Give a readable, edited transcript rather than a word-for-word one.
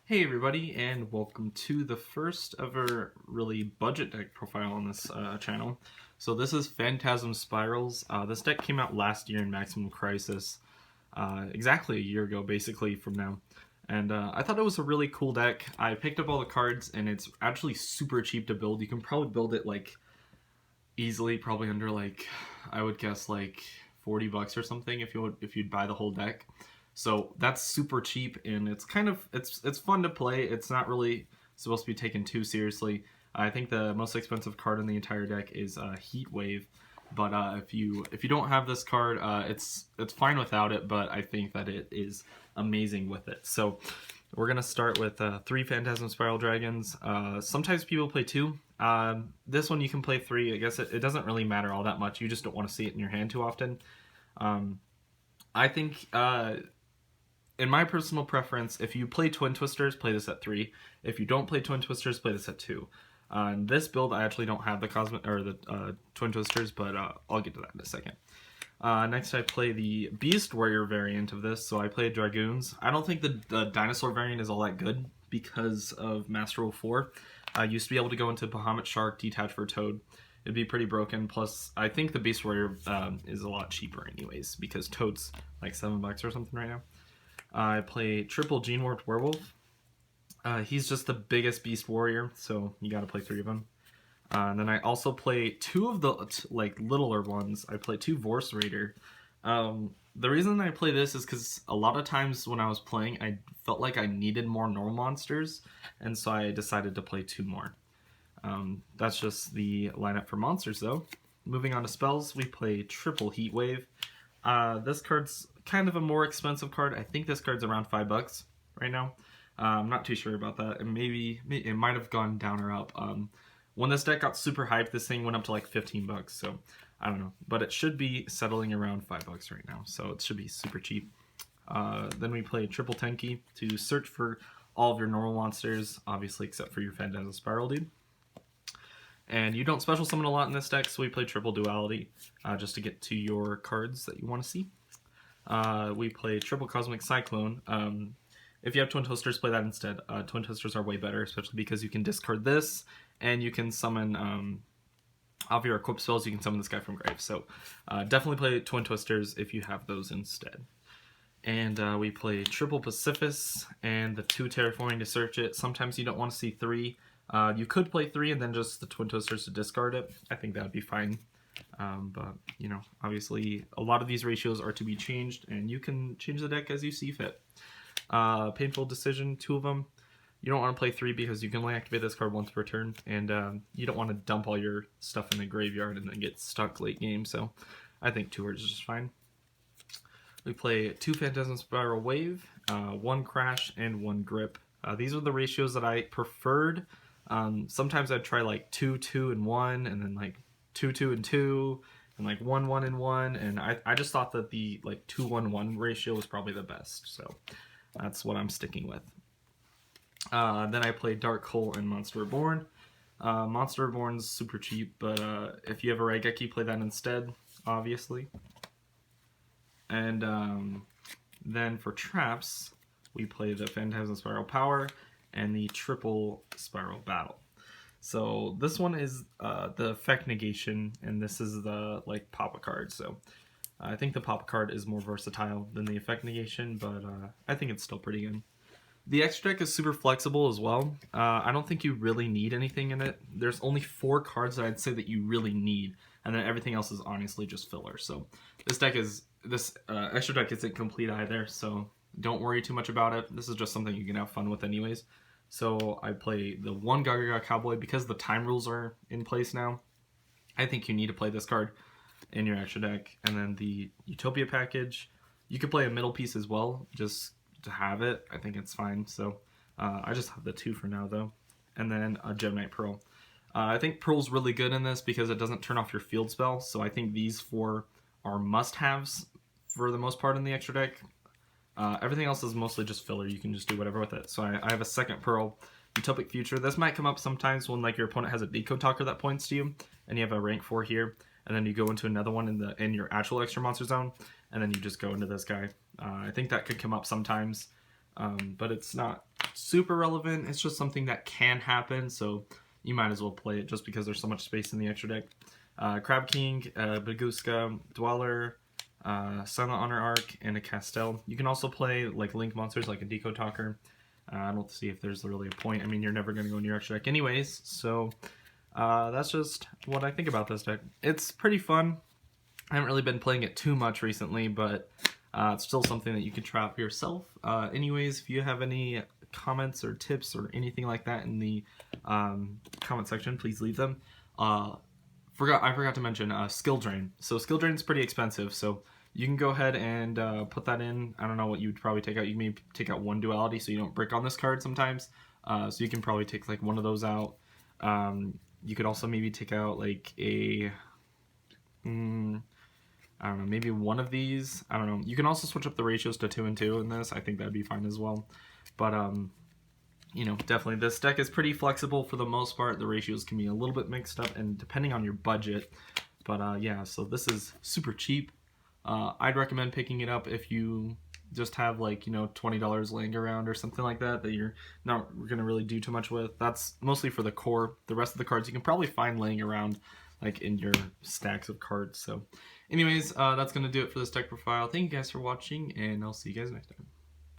Hey everybody, and welcome to the first ever really budget deck profile on this channel. So this is Phantasm Spirals. This deck came out last year in Maximum Crisis, exactly a year ago basically from now. And I thought it was a really cool deck. I picked up all the cards and it's actually super cheap to build. You can probably build it like easily, probably under like, I would guess like 40 bucks or something if you'd buy the whole deck. So that's super cheap, and it's kind of it's fun to play. It's not really supposed to be taken too seriously. I think the most expensive card in the entire deck is Heat Wave, but if you don't have this card, it's fine without it. But I think that it is amazing with it. So we're gonna start with 3 Phantasm Spiral Dragons. Sometimes people play 2. This one you can play 3. I guess it doesn't really matter all that much. You just don't want to see it in your hand too often. I think in my personal preference, if you play Twin Twisters, play this at 3. If you don't play Twin Twisters, play this at 2. In this build, I actually don't have the Cosmic or the Twin Twisters, but I'll get to that in a second. Next, I play the Beast Warrior variant of this, so I play Dragoons. I don't think the Dinosaur variant is all that good because of Master Rule 4. I used to be able to go into Bahamut Shark, Detach for Toad. It'd be pretty broken. Plus, I think the Beast Warrior is a lot cheaper anyways, because Toad's like $7 or something right now. I play triple Gene Warped Werewolf. He's just the biggest beast warrior, so you gotta play 3 of them. And then I also play 2 of the like littler ones. I play 2 Vorse Raider. The reason I play this is because a lot of times when I was playing, I felt like I needed more normal monsters, and so I decided to play 2 more. That's just the lineup for monsters, though. Moving on to spells, we play triple Heat Wave. This card's kind of a more expensive card. I think this card's around $5 right now. I'm not too sure about that, and maybe it might have gone down or up. When this deck got super hyped, this thing went up to like $15, so I don't know. But it should be settling around $5 right now, so it should be super cheap. Then we play triple Tenki to search for all of your normal monsters, obviously except for your Phantasm Spiral dude. And you don't special summon a lot in this deck, so we play triple Duality just to get to your cards that you want to see. We play triple Cosmic Cyclone. If you have Twin Twisters, play that instead. Twin Twisters are way better, especially because you can discard this, and you can summon, off your equip spells, you can summon this guy from grave. So definitely play Twin Twisters if you have those instead. And we play triple Pacifist and the 2 Terraforming to search it. Sometimes you don't want to see 3. You could play 3 and then just the Twin Twisters to discard it. I think that would be fine. But, you know, obviously a lot of these ratios are to be changed, and you can change the deck as you see fit. Painful Decision, 2 of them. You don't want to play 3 because you can only activate this card once per turn, and you don't want to dump all your stuff in the graveyard and then get stuck late game, so I think 2 are just fine. We play 2 Phantasm Spiral Wave, 1 Crash, and 1 Grip. These are the ratios that I preferred. Sometimes I'd try like 2, 2, and 1, and then like 2, 2, and 2, and like 1, 1, and 1, and I just thought that the like 2, 1, 1 ratio was probably the best, so that's what I'm sticking with. Then I play Dark Hole and Monster Reborn. Monster Reborn's super cheap, but if you have a Raigeki, play that instead, obviously. And then for traps, we play the Phantasm Spiral Power and the triple Spiral Battle. So this one is the effect negation, and this is the like Papa card. So I think the Papa card is more versatile than the effect negation, but I think it's still pretty good. The extra deck is super flexible as well. I don't think you really need anything in it. There's only 4 cards that I'd say that you really need, and then everything else is honestly just filler. So this extra deck isn't complete either, so don't worry too much about it. This is just something you can have fun with anyways. So I play the 1 Gaga Cowboy because the time rules are in place now. I think you need to play this card in your extra deck. And then the Utopia package, you could play a middle piece as well, just to have it. I think it's fine. So I just have the 2 for now though. And then a Gemini Pearl. I think Pearl's really good in this because it doesn't turn off your field spell. So I think these 4 are must-haves for the most part in the extra deck. Everything else is mostly just filler. You can just do whatever with it. So I have a second Pearl, Utopic Future. This might come up sometimes when like your opponent has a Decode Talker that points to you, and you have a rank 4 here, and then you go into another one in your actual extra monster zone, and then you just go into this guy. I think that could come up sometimes, but it's not super relevant. It's just something that can happen, so you might as well play it just because there's so much space in the extra deck. Crab King, Baguska, Dweller, Silent Honor Arc, and a Castel. You can also play like link monsters like a Deco Talker. I don't see if there's really a point. I mean, you're never going to go in your extra deck anyways, so that's just what I think about this deck. It's pretty fun. I haven't really been playing it too much recently, but it's still something that you can try out for yourself. Anyways, if you have any comments or tips or anything like that in the comment section, please leave them. I forgot to mention Skill Drain. So Skill Drain is pretty expensive, so you can go ahead and put that in. I don't know what you'd probably take out. You may take out one duality so you don't brick on this card sometimes. So you can probably take like one of those out. You could also maybe take out like a... I don't know, maybe one of these. I don't know. You can also switch up the ratios to 2 and 2 in this. I think that'd be fine as well. But, you know, definitely this deck is pretty flexible for the most part. The ratios can be a little bit mixed up and depending on your budget. But, yeah, so this is super cheap. I'd recommend picking it up if you just have, like, you know, $20 laying around or something like that that you're not going to really do too much with. That's mostly for the core. The rest of the cards you can probably find laying around, like, in your stacks of cards. So anyways, that's going to do it for this deck profile. Thank you guys for watching, and I'll see you guys next time.